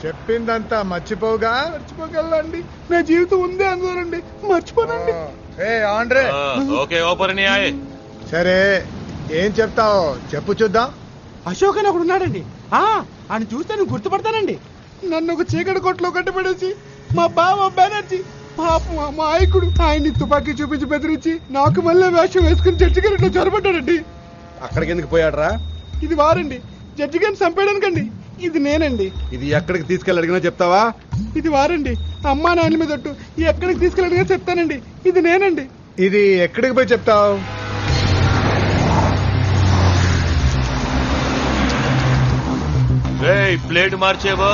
చెప్పిందంతా మర్చిపోగలండి. నా జీవితం ఉంది అందులోనండి, మర్చిపోనండి. సరే ఏం చెప్తావో చెప్పు చూద్దాం. అశోక్ అని ఒకడు ఉన్నాడండి. ఆయన చూస్తే నువ్వు గుర్తుపడతానండి. నన్ను ఒక చీకటి కొట్లో కట్టిపడేసి మా బావ బెనర్జీ పాపం మా నాయకుడు ఆయన్ని తుపాకీ చూపించి బెదిరించి నాకు మళ్ళీ వేషం వేసుకుని జడ్జి గారి ఇట్లా చొరబడ్డాడండి. అక్కడికి ఎందుకు పోయాడరా? ఇది వారండి, జడ్జి గారిని చంపేయడానికండి. ఇది నేనండి. ఇది ఎక్కడికి తీసుకెళ్ళి అడిగినా చెప్తావా? ఇది వారండి, అమ్మా నాయన మీద ఒట్టు. ఎక్కడికి తీసుకెళ్ళి అడిగినా చెప్తానండి. ఇది నేనండి. ఇది ఎక్కడికి పోయి చెప్తావు? ప్లేట్ మార్చేవో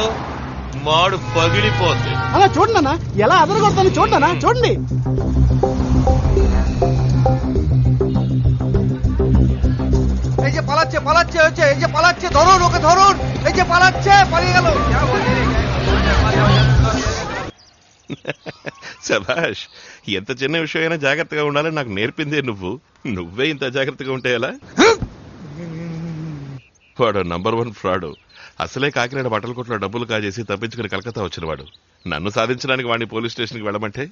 మాడు పగిలిపోతుంది. అలా చూడండి అన్న, ఎలా అదరగొడతాను చూడనా, చూడండి. శభాష్, ఎంత చిన్న విషయమైనా జాగ్రత్తగా ఉండాలని నాకు నేర్పిందే నువ్వే ఇంత జాగ్రత్తగా ఉంటే ఎలా? వాడు నంబర్ 1 ఫ్రాడు. అసలే కాకినాడ బట్టల కొట్లో డబ్బులు కాజేసి తప్పించుకుని కలకత్తా వచ్చినవాడు. నన్ను సాధించడానికి వాడిని పోలీస్ స్టేషన్కి వెళ్ళమంటే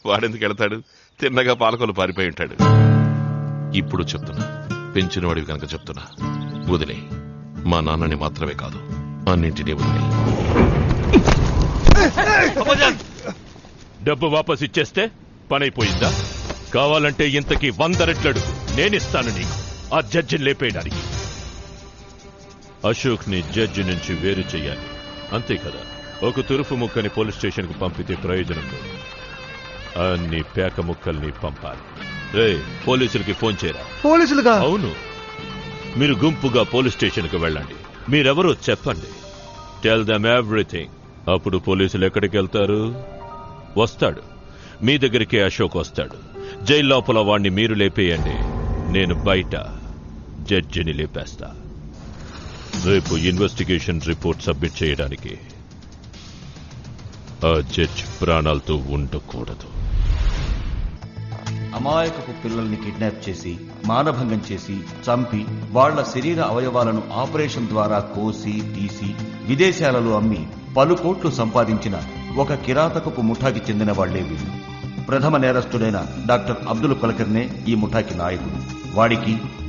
వాడెందుకు వెళ్తాడు? తిన్నగా పాలకొలు పారిపోయి ఉంటాడు. ఇప్పుడు చెప్తున్నా, పెంచినవాడివి కనుక చెప్తున్నా, వదిలే. మా నాన్నని మాత్రమే కాదు, అన్నింటినీ వదిలే. డబ్బు వాపస్ ఇచ్చేస్తే పనైపోయిందా? కావాలంటే ఇంతకీ 100 రెట్లడు నేనిస్తాను నీకు, ఆ జడ్జిని లేపేయడానికి. అశోక్ ని జడ్జి నుంచి వేరు చెయ్యాలి, అంతే కదా? ఒక తురుపు ముక్కని పోలీస్ స్టేషన్ కు పంపితే ప్రయోజనం లేదు, అన్ని పేక ముక్కల్ని పంపాలి. పోలీసులకి ఫోన్ చేయరా. పోలీసులుగా? అవును, మీరు గుంపుగా పోలీస్ స్టేషన్ కు వెళ్ళండి. మీరెవరో చెప్పండి, టెల్ దెమ్ ఎవ్రీథింగ్. అప్పుడు పోలీసులు ఎక్కడికి వెళ్తారు? వస్తాడు మీ దగ్గరికి. అశోక్ వస్తాడు. జైలు లోపల వాణ్ణి మీరు లేపేయండి, నేను బయట జడ్జిని లేపేస్తా. రేపు ఇన్వెస్టిగేషన్ రిపోర్ట్ సబ్మిట్ చేయడానికి ఆ జడ్జి ప్రాణాలతో ఉండకూడదు. అమాయకపు పిల్లల్ని కిడ్నాప్ చేసి, మానభంగం చేసి, చంపి, వాళ్ల శరీర అవయవాలను ఆపరేషన్ ద్వారా కోసి తీసి విదేశాలలో అమ్మి పలు కోట్లు సంపాదించిన ఒక కిరాతకపు ముఠాకి చెందిన వాళ్లే వీళ్ళు. ప్రథమ నేరస్తుడైన డాక్టర్ అబ్దుల్ కలకర్నే ఈ ముఠాకి నాయకుడు.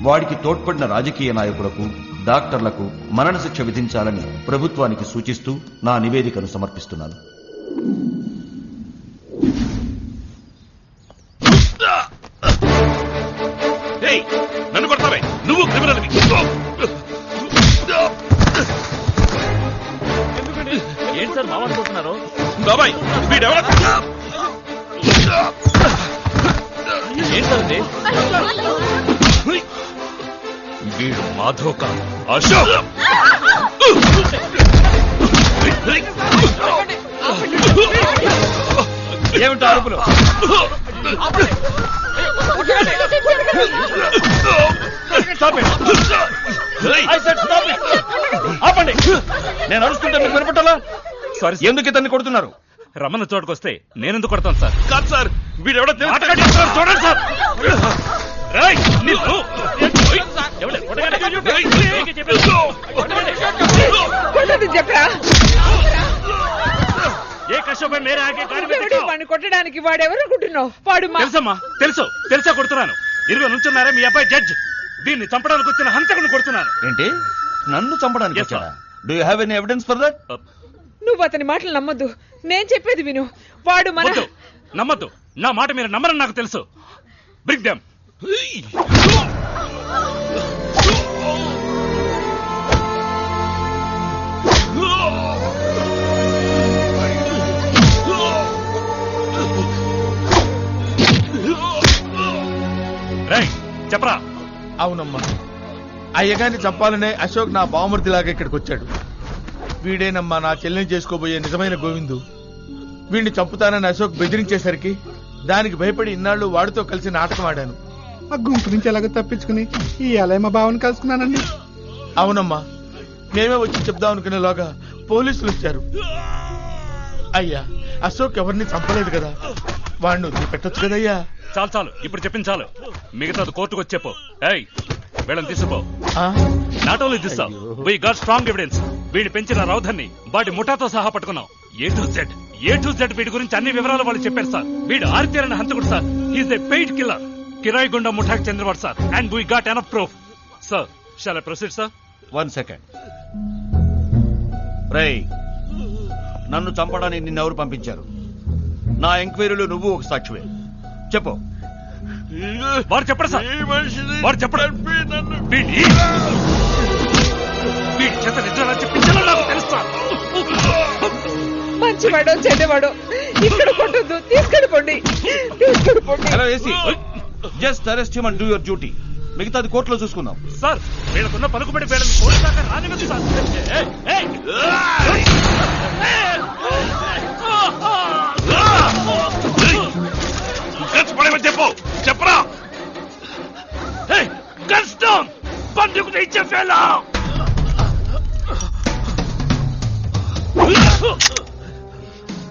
వాడికి తోడ్పడిన రాజకీయ నాయకులకు, డాక్టర్లకు మరణశిక్ష విధించాలని ప్రభుత్వానికి సూచిస్తూ నా నివేదికను సమర్పిస్తున్నాను. నన్ను కొడతావే, నువ్వు క్రిమినల్. ఏం సార్ మామనుకుంటున్నారు? బాబాయ్ వీడెవడ? ఏంటండి? వీడు మాధవ్ కాదు, అశోక్. ఏమిటో అరుపులు? ఆపండి, నేను అరుస్తుంటే మీకు వినపట్టాలా? ఎందుకు ఇతన్ని కొడుతున్నారు? రమణ చోటుకొస్తే నేనెందుకు కొడతాను సార్? కాదు సార్, వీడెవడ చూడండి సార్. కొట్టడానికి వాడెవరనుకుంటున్నావు? వాడు తెలుసమ్మా, తెలుసా కొడుతున్నాను. ఇరుగు నుంచున్నారా మీ అబ్బాయి జడ్జ్? దీన్ని చంపడానికి వచ్చిన హంతకుని కొడుతున్నాను. ఏంటి, నన్ను చంపడానికి వచ్చాడా? Do you have any evidence for that? నువ్వు అతని మాటలు నమ్మొద్దు, నేను చెప్పేది విను. వాడు నమ్మద్దు, నా మాట మీరు నమ్మరని నాకు తెలుసు. Bring them. చెప్పరా. అవునమ్మా, అయ్యగారిని చంపాలనే అశోక్ నా బావమర్దిలాగా ఇక్కడికి వచ్చాడు. వీడేనమ్మా నా చెల్లిని చేసుకోబోయే నిజమైన గోవిందు. వీడిని చంపుతానని అశోక్ బెదిరించేసరికి దానికి భయపడి ఇన్నాళ్ళు వాడితో కలిసి నాటకం ఆడాను. ఆ గుంపు నుంచి ఎలాగో తప్పించుకుని ఈ అలయమ బావని కలుసుకున్నానండి. అవునమ్మా, మేమే వచ్చి చెప్దాం అనుకునేలోగా పోలీసులు వచ్చారు. అయ్యా, అశోక్ ఎవరిని చంపలేదు కదా, వాడిని వదిలిపెట్టొచ్చు కదయ్యా. చాలు, ఇప్పుడు చెప్పించాలు. మిగతాది కోర్టుకు వచ్చేపో. వీళ్ళని తీసుకో. Not only this, we got strong evidence. వీడి పెంచిన రౌధర్ని వాటి ముఠాతో సహా పట్టుకున్నాం. ఏ టు జెడ్ వీడి గురించి అన్ని వివరాలు వాళ్ళు చెప్పారు సార్. వీడు ఆరితేరని హంతకుడు సార్. హీస్ ఏ పెయిడ్ కిల్లర్. కిరాయి గుండా ముఠాకి చెందినవాడు sir. And we got enough proof sir. Shawl I proceed sir? 1 second. రేయ్, నన్ను చంపడానికి నిన్నెవరు పంపించారు? నా ఎంక్వైరీలో నువ్వు ఒక సాక్షివే. చెప్పు. వాడు చెప్పడు సార్. వాడు చెప్పడు. వీడి చేత నిజంగా చెప్పించాలో నాకు తెలుసా? మంచివాడో చెడ్డవాడో ఇక్కడ కొట్టద్దు. తీసుకెళ్ళిపోండి. Hello AC, just arrest him and do your duty. మిగతాది కోర్టులో చూసుకుందాం. సార్, వీళ్ళకున్న పలుకుబడి వీళ్ళని పోలీసు దాకా రానివ్వదు సార్. చెప్పు, చెప్పరా. Guns down. బందుకు ఇచ్చే ఫెలో.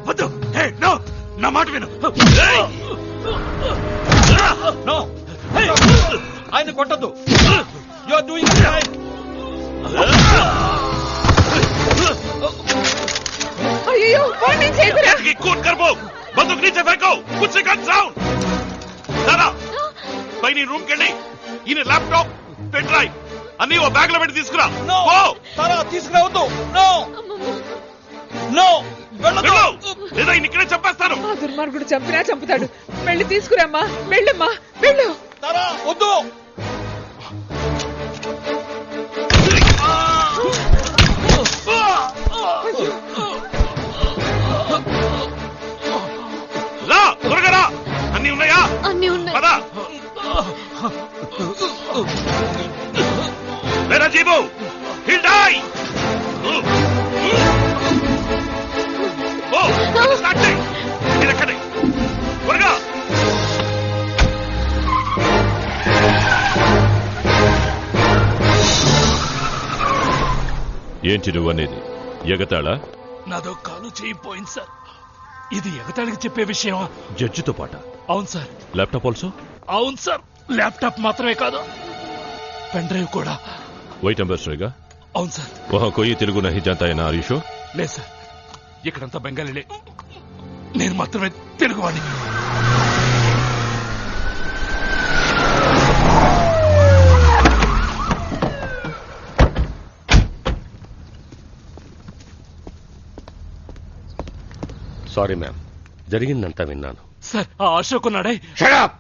వద్దు. నో, నా మాట విను. నో, ఆయన కొట్టద్దు. You are doing right. అయ్యో, వాడిని చేయకురా. कूद कर वो बंदूक नीचे फेंको. कुछ से गन साउंड. दादा పైన రూమ్ కెళ్ళి ఈయన ల్యాప్టాప్, పెన్ డ్రైవ్ అన్ని ఓ బ్యాగ్ లో పెట్టి తీసుకురా. తీసుకురావద్దు. నో నో, లేదా ఈయన ఇక్కడే చంపేస్తాను. ఆ దుర్మార్గుడు చంపినా చంపుతాడు. వెళ్ళి తీసుకురామ్మా. వెళ్ళమ్మా, వెళ్ళు. వద్దు. రా, త్వరగా రా. అన్ని ఉన్నాయా? అన్ని ఉన్నాయి. పద. మేరా జీబు, he'll die. ఓ, స్టార్ట్ చేయి. ఇది ఎక్కడే? త్వరగా. ఏంటి నువ్వనేది? ఎగతాళా? నాదో కాలు చేయిపోయింది సార్. ఇది ఎగతాళికి చెప్పే విషయమా? జడ్జితో పాట? అవును సార్. Laptop also? అవును సార్. ల్యాప్టాప్ మాత్రమే కాదు, పెన్ డ్రైవ్ కూడా. వైట్ అంబర్స్టర్గా? అవును సార్. వహా కోయి తెలుగు నహీ జాతా హై నా? Are you sure? లేదు సార్, ఇక్కడంతా బెంగాలీలే. నేను మాత్రమే తెలుగువాడిని. సారీ మ్యామ్, జరిగిందంతా విన్నాను. సార్, ఆ అశోక్ ఉన్నాడే. షడప్!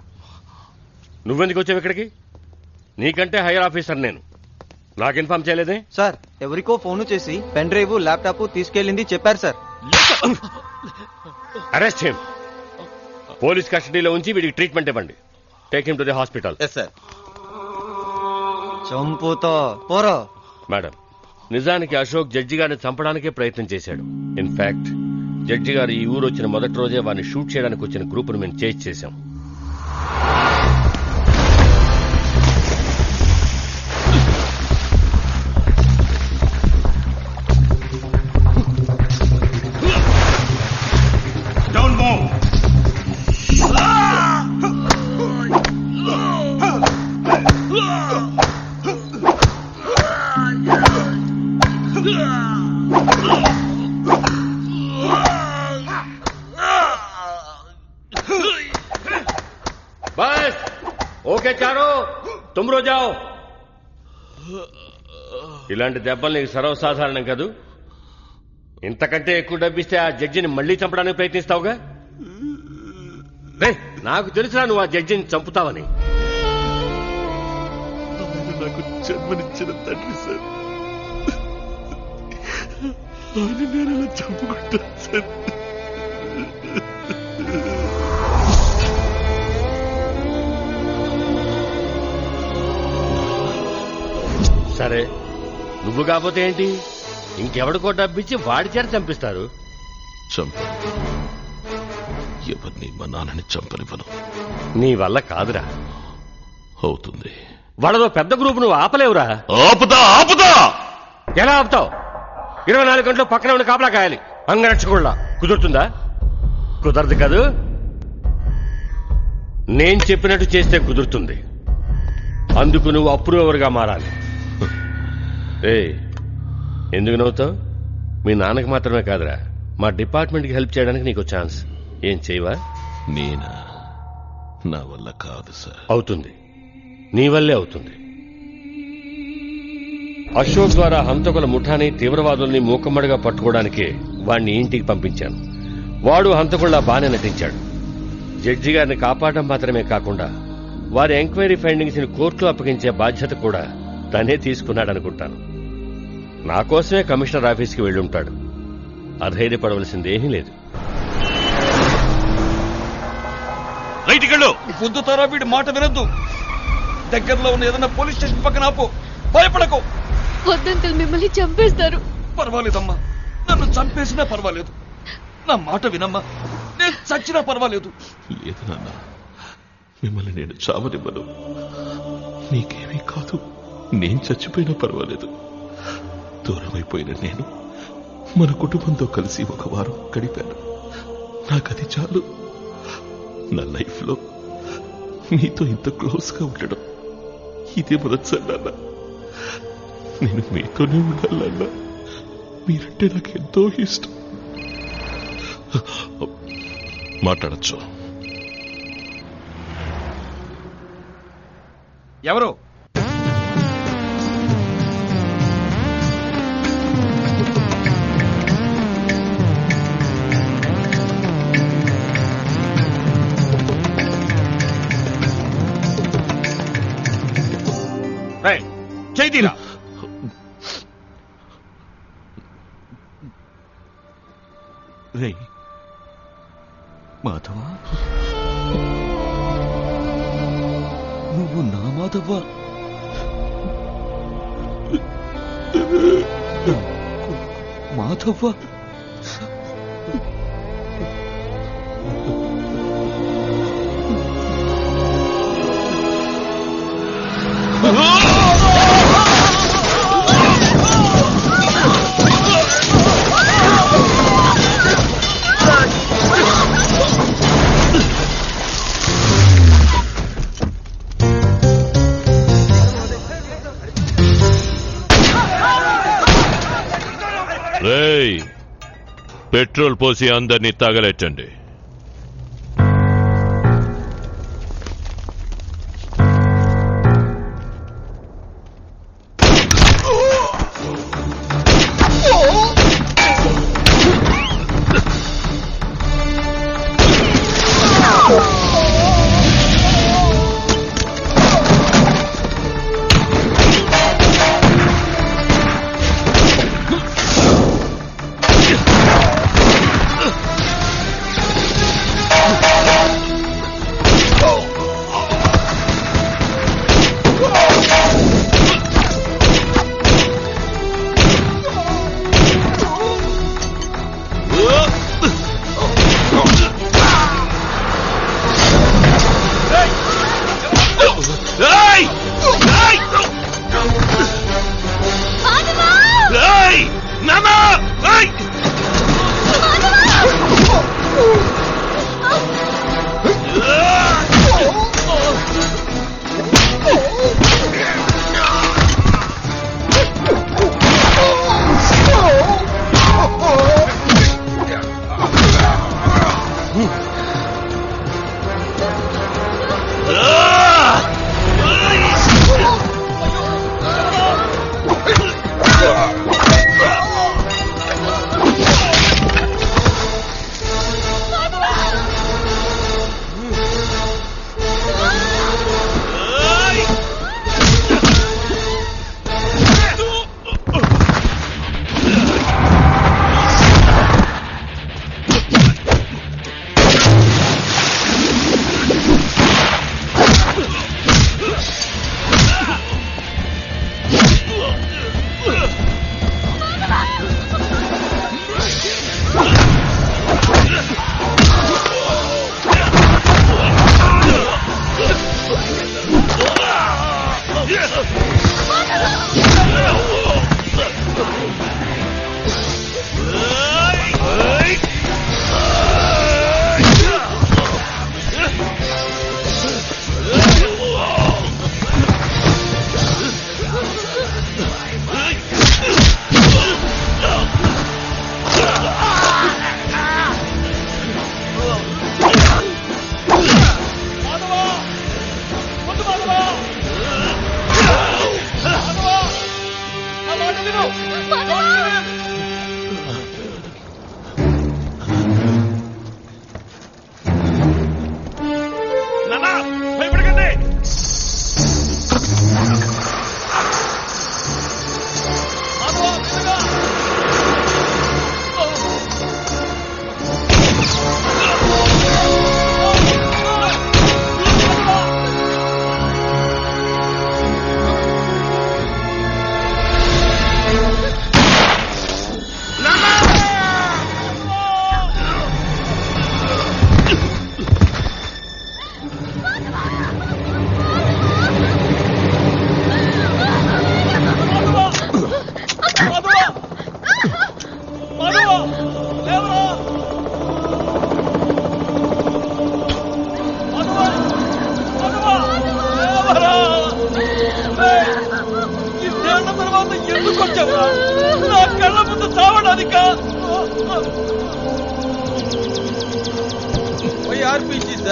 నువ్వెందుకు వచ్చావు ఇక్కడికి? నీకంటే హైయర్ ఆఫీసర్ నేను. నాకు ఇన్ఫార్మ్ చేయలేదే? సార్, ఎవరికో ఫోన్ చేసి పెన్ డ్రైవ్, ల్యాప్టాప్ తీసుకెళ్ళింది చెప్పారు సార్. Arrest him. పోలీస్ కస్టడీలో ఉంచి వీడికి ట్రీట్మెంట్ ఇవ్వండి. Take him to the hospital. Yes sir. చంపుతో పోరా. మేడం, నిజానికి అశోక్ జడ్జి గారిని చంపడానికే ప్రయత్నం చేశాడు. ఇన్ఫాక్ట్ జడ్జి గారు ఈ ఊరు వచ్చిన మొదటి రోజే వారిని షూట్ చేయడానికి వచ్చిన గ్రూపును మేము చేజ్ చేశాం. బస్ ఓకే చారు, తుమ్రో జాओ. ఇలాంటి దెబ్బలు నీకు సర్వసాధారణం కాదు. ఇంతకంటే ఎక్కువ డబ్బిస్తే ఆ జడ్జిని మళ్లీ చంపడానికి ప్రయత్నిస్తావుగా. నాకు తెలుసురా నువ్వు ఆ జడ్జిని చంపుతావని. నాకు జన్మనిచ్చిన తండ్రి సార్, ఆయన నేను అలా చంపుకుంటాను సార్. సరే, నువ్వు కాకపోతే ఏంటి, ఇంకెవడికో డబ్బిచ్చి వాడి చేత చంపిస్తారు. చంపాను, ఎవరిని మా నాన్నని చంపనివ్వను. నీ వల్ల కాదురా. అవుతుంది. వాళ్ళదో పెద్ద గ్రూప్, నువ్వు ఆపలేవురా. ఆపుతా ఆపుతా. ఎలా ఆపుతావు? 24 గంటలు పక్కన ఉండి కాపలా కాయాలి. అంగరక్షకుళ్ళ కుదురుతుందా? కుదరదు కాదు. నేను చెప్పినట్టు చేస్తే కుదురుతుంది. అందుకు నువ్వు అప్రూవర్గా మారాలి. ఎందుకు నవ్వుతావు? మీ నాన్నకి మాత్రమే కాదురా, మా డిపార్ట్మెంట్కి హెల్ప్ చేయడానికి నీకు ఛాన్స్. ఏం చేయవా? నేనా? నా వల్ల కాదు సార్. అవుతుంది, నీ వల్లే అవుతుంది. అశోక్ ద్వారా హంతకుల ముఠాని తీవ్రవాదుల్ని మూకమ్మడిగా పట్టుకోవడానికే వాణ్ణి ఇంటికి పంపించాను. వాడు హంతకుల్లా బానే నటించాడు. జడ్జి గారిని కాపాడటం మాత్రమే కాకుండా వారి ఎంక్వైరీ ఫైండింగ్స్ ని కోర్టులో అప్పగించే బాధ్యత కూడా తనే తీసుకున్నాడనుకుంటాను. నా కోసమే కమిషనర్ ఆఫీస్కి వెళ్ళుంటాడు. అధైర్యపడవలసిందేమీ లేదు. పొద్దుతారా వీడి మాట వినొద్దు. దగ్గరలో ఉన్న ఏదైనా పోలీస్ స్టేషన్ పక్కన ఆపు. భయపడకు. వద్దంకుల్, మిమ్మల్ని చంపేస్తారు. పర్వాలేదమ్మా, నన్ను చంపేసినా పర్వాలేదు. నా మాట వినమ్మా, నేను చచ్చినా పర్వాలేదు. లేదు నాన్న, మిమ్మల్ని నేను చావనివ్వను. మీకేమీ కాదు, నేను చచ్చిపోయినా పర్వాలేదు. దూరమైపోయిన నేను మన కుటుంబంతో కలిసి ఒక వారం గడిపాను. నాకది చాలు. నా లైఫ్లో మీతో ఇంత క్లోజ్ గా ఉండడం ఇదే మొదటిసారి నాన్న. నేను మీతోనే ఉండాలన్నా. మీరంటే నాకు ఎంతో ఇష్టం. మాట్లాడచ్చు. ఎవరు? చేయితీరా. రే మాధవా, నువ్వు నా మాధవా? మాధవా? రేయ్, పెట్రోల్ పోసి అందరినీ తగలెట్టండి.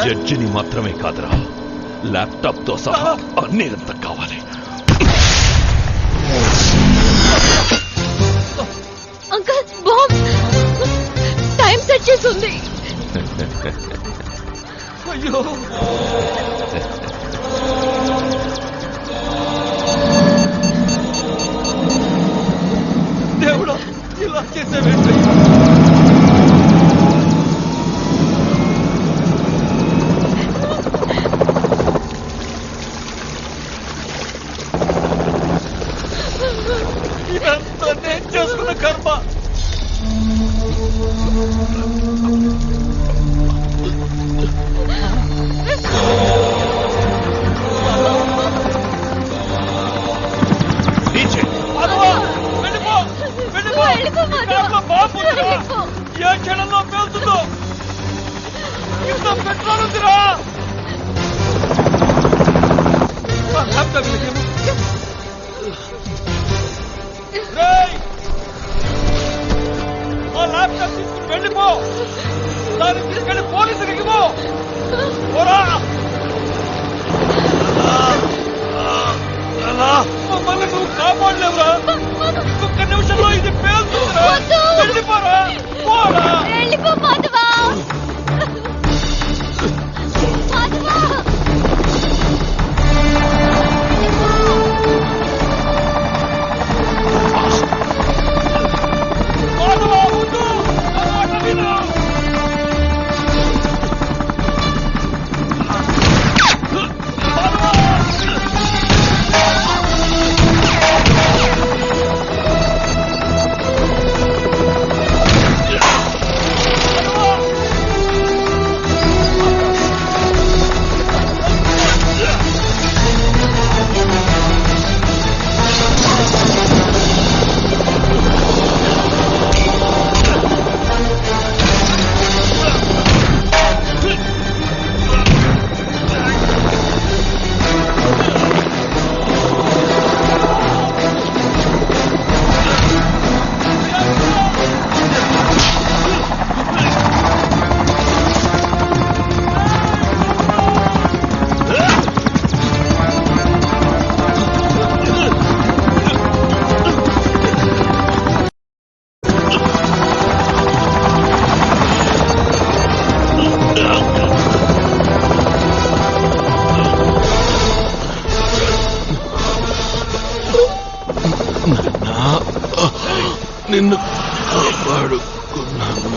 జడ్జిని మాత్రమే కాదురా, ల్యాప్టాప్ తో సహా అన్ని ఎంత కావాలి. అంకల్ బాంబ్ టైం సెట్ చేసి ఉంది. అయ్యో దేవుడా, ఇలా చేసేవేంటి? ఇదంతా నేను చేసుకున్న కర్మ. మాధవా, వెళ్ళిపో, వెళ్ళిపో. వెళ్ళిపో మాధవా. కార్లో బాంబు ఉందిరా. వెళ్ళిపో. ఏ క్షణంలో పేలుతుందో. ఇంత పెట్రోల్ ఉందిరా. ఆ ల్యాప్టాప్ ఇవ్వు. రేయ్, ఆ ల్యాప్టాప్ తీసుకుని వెళ్ళిపో. దాన్ని తీసుకెళ్లి పోలీసులకు ఇవ్వు. పోరా. మమ్మల్ని నువ్వు కాపాడలేవురా. ఒక్క నిమిషంలో ఇది పేలుతుందిరా. వద్దు. వెళ్ళిపోరా. పోరా. వెళ్ళిపో మాధవా. మాధవా. మాధవా, వద్దు. నా మాట విను. నిన్ను కాపాడుకున్నాను.